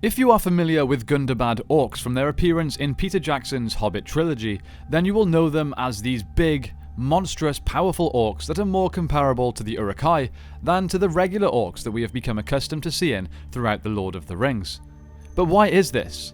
If you are familiar with Gundabad orcs from their appearance in Peter Jackson's Hobbit Trilogy, then you will know them as these big, monstrous, powerful orcs that are more comparable to the Uruk-hai than to the regular orcs that we have become accustomed to seeing throughout The Lord of the Rings. But why is this?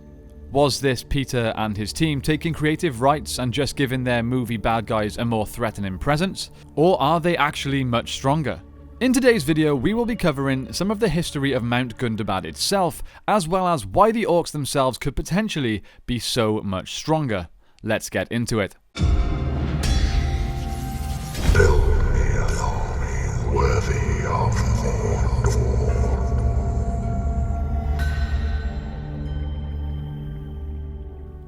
Was this Peter and his team taking creative rights and just giving their movie bad guys a more threatening presence? Or are they actually much stronger? In today's video, we will be covering some of the history of Mt Gundabad itself, as well as why the orcs themselves could potentially be so much stronger. Let's get into it. Build me an army worthy of Mordor.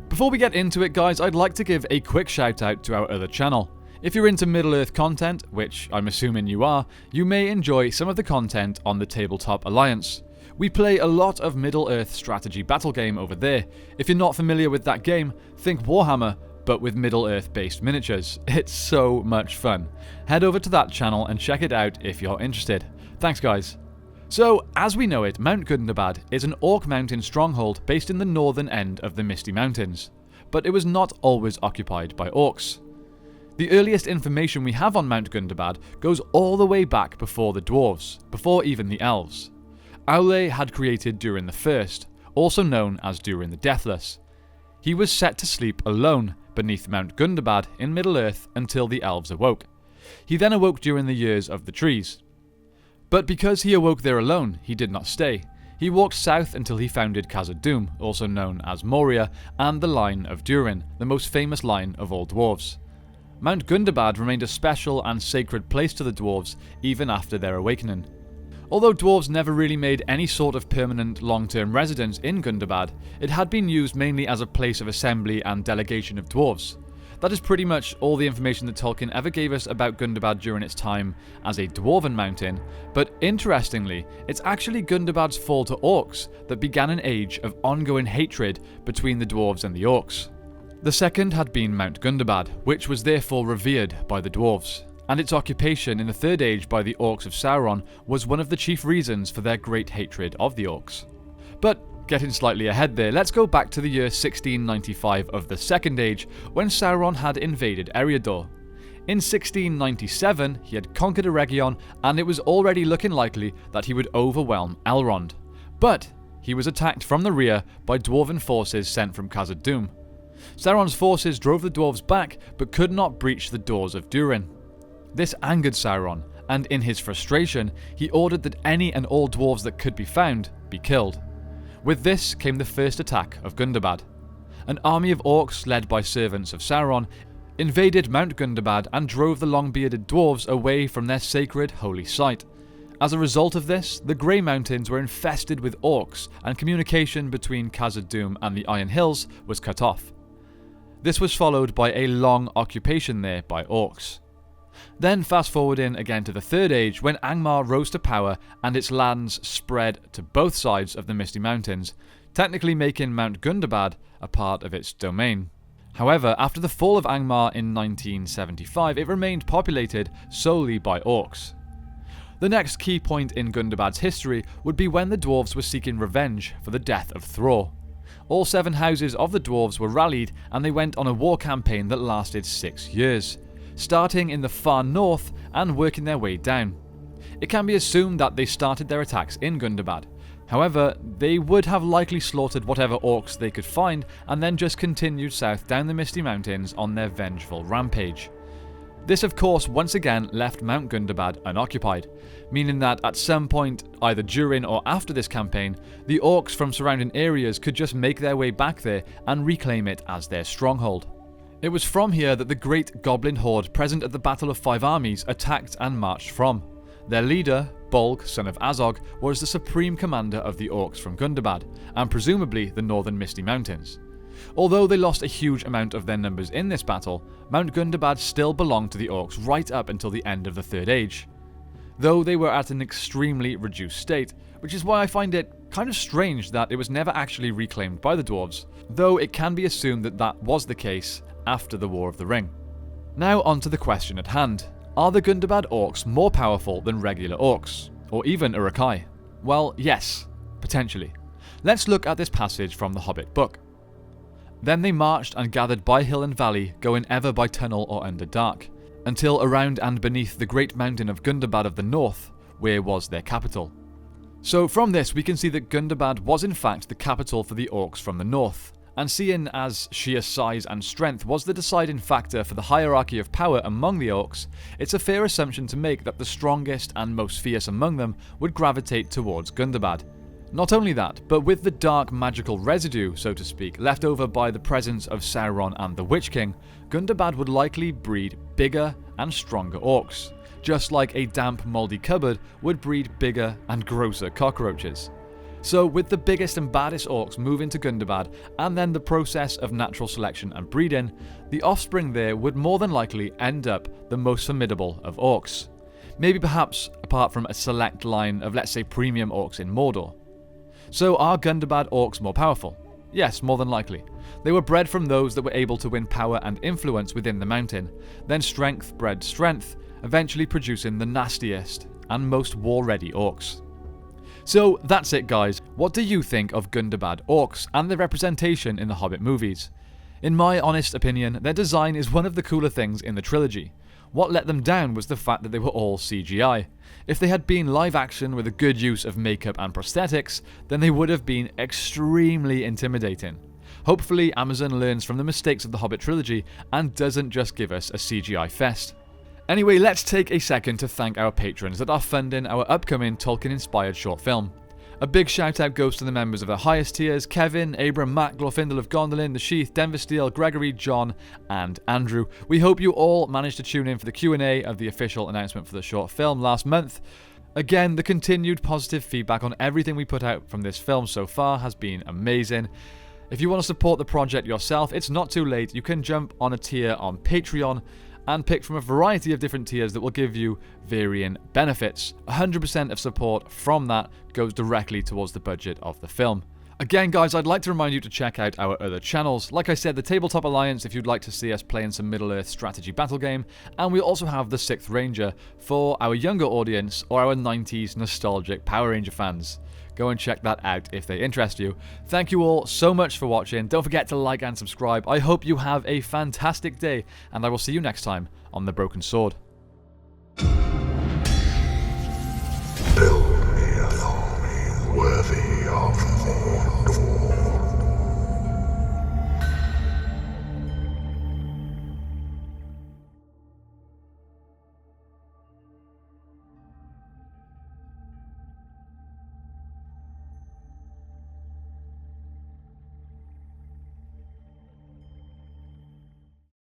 Before we get into it, guys, I'd like to give a quick shout out to our other channel. If you're into Middle-earth content, which I'm assuming you are, you may enjoy some of the content on the Tabletop Alliance. We play a lot of Middle-earth strategy battle game over there. If you're not familiar with that game, think Warhammer, but with Middle-earth based miniatures. It's so much fun. Head over to that channel and check it out if you're interested. Thanks, guys. So, as we know it, Mt Gundabad is an orc mountain stronghold based in the northern end of the Misty Mountains, but it was not always occupied by orcs. The earliest information we have on Mt Gundabad goes all the way back before the dwarves, before even the elves. Aule had created Durin the First, also known as Durin the Deathless. He was set to sleep alone beneath Mt Gundabad in Middle-earth until the elves awoke. He then awoke during the Years of the Trees. But because he awoke there alone, he did not stay. He walked south until he founded Khazad-dûm, also known as Moria, and the Line of Durin, the most famous line of all dwarves. Mt Gundabad remained a special and sacred place to the dwarves even after their awakening. Although dwarves never really made any sort of permanent long-term residence in Gundabad, it had been used mainly as a place of assembly and delegation of dwarves. That is pretty much all the information that Tolkien ever gave us about Gundabad during its time as a dwarven mountain, but interestingly, it's actually Gundabad's fall to orcs that began an age of ongoing hatred between the dwarves and the orcs. The second had been Mt Gundabad, which was therefore revered by the dwarves, and its occupation in the Third Age by the orcs of Sauron was one of the chief reasons for their great hatred of the orcs. But getting slightly ahead there, let's go back to the year 1695 of the Second Age, when Sauron had invaded Eriador. In 1697, he had conquered Eregion, and it was already looking likely that he would overwhelm Elrond. But he was attacked from the rear by dwarven forces sent from Khazad-dûm. Sauron's forces drove the dwarves back, but could not breach the doors of Durin. This angered Sauron, and in his frustration, he ordered that any and all dwarves that could be found be killed. With this came the first attack of Gundabad. An army of orcs led by servants of Sauron invaded Mt Gundabad and drove the long-bearded dwarves away from their sacred holy site. As a result of this, the Grey Mountains were infested with orcs, and communication between Khazad-dûm and the Iron Hills was cut off. This was followed by a long occupation there by orcs. Then fast forwarding again to the Third Age, when Angmar rose to power and its lands spread to both sides of the Misty Mountains, technically making Mt Gundabad a part of its domain. However, after the fall of Angmar in 1975, it remained populated solely by orcs. The next key point in Gundabad's history would be when the dwarves were seeking revenge for the death of Thror. All 7 houses of the dwarves were rallied, and they went on a war campaign that lasted 6 years. Starting in the far north and working their way down. It can be assumed that they started their attacks in Gundabad. However, they would have likely slaughtered whatever orcs they could find and then just continued south down the Misty Mountains on their vengeful rampage. This of course once again left Mt Gundabad unoccupied, meaning that at some point, either during or after this campaign, the orcs from surrounding areas could just make their way back there and reclaim it as their stronghold. It was from here that the great goblin horde present at the Battle of Five Armies attacked and marched from. Their leader, Bolg, son of Azog, was the supreme commander of the orcs from Gundabad, and presumably the northern Misty Mountains. Although they lost a huge amount of their numbers in this battle, Mt Gundabad still belonged to the orcs right up until the end of the Third Age, though they were at an extremely reduced state, which is why I find it kind of strange that it was never actually reclaimed by the dwarves, though it can be assumed that that was the case after the War of the Ring. Now on to the question at hand. Are the Gundabad orcs more powerful than regular orcs, or even Uruk-hai? Well, yes, potentially. Let's look at this passage from the Hobbit book. Then they marched and gathered by hill and valley, going ever by tunnel or under dark, until around and beneath the great mountain of Gundabad of the north, where was their capital. So from this we can see that Gundabad was in fact the capital for the orcs from the north, and seeing as sheer size and strength was the deciding factor for the hierarchy of power among the orcs, it's a fair assumption to make that the strongest and most fierce among them would gravitate towards Gundabad. Not only that, but with the dark magical residue, so to speak, left over by the presence of Sauron and the Witch King, Gundabad would likely breed bigger and stronger orcs, just like a damp mouldy cupboard would breed bigger and grosser cockroaches. So with the biggest and baddest orcs moving to Gundabad, and then the process of natural selection and breeding, the offspring there would more than likely end up the most formidable of orcs. Maybe perhaps apart from a select line of, let's say, premium orcs in Mordor. So are Gundabad orcs more powerful? Yes, more than likely. They were bred from those that were able to win power and influence within the mountain, then strength bred strength, eventually producing the nastiest and most war-ready orcs. So that's it guys, what do you think of Gundabad orcs and their representation in the Hobbit movies? In my honest opinion, their design is one of the cooler things in the trilogy. What let them down was the fact that they were all CGI. If they had been live action with a good use of makeup and prosthetics, then they would have been extremely intimidating. Hopefully Amazon learns from the mistakes of the Hobbit trilogy and doesn't just give us a CGI fest. Anyway, let's take a second to thank our patrons that are funding our upcoming Tolkien-inspired short film. A big shout out goes to the members of the highest tiers: Kevin, Abram, Matt, Glorfindel of Gondolin, The Sheath, Denver Steel, Gregory, John, and Andrew. We hope you all managed to tune in for the Q&A of the official announcement for the short film last month. Again, the continued positive feedback on everything we put out from this film so far has been amazing. If you want to support the project yourself, it's not too late. You can jump on a tier on Patreon and pick from a variety of different tiers that will give you varying benefits. 100% of support from that goes directly towards the budget of the film. Again guys, I'd like to remind you to check out our other channels. Like I said, the Tabletop Alliance if you'd like to see us playing some Middle-earth strategy battle game, and we also have the 6th Ranger for our younger audience or our 90s nostalgic Power Ranger fans. Go and check that out if they interest you. Thank you all so much for watching. Don't forget to like and subscribe. I hope you have a fantastic day, and I will see you next time on The Broken Sword. Build me an army worthy of Mordor.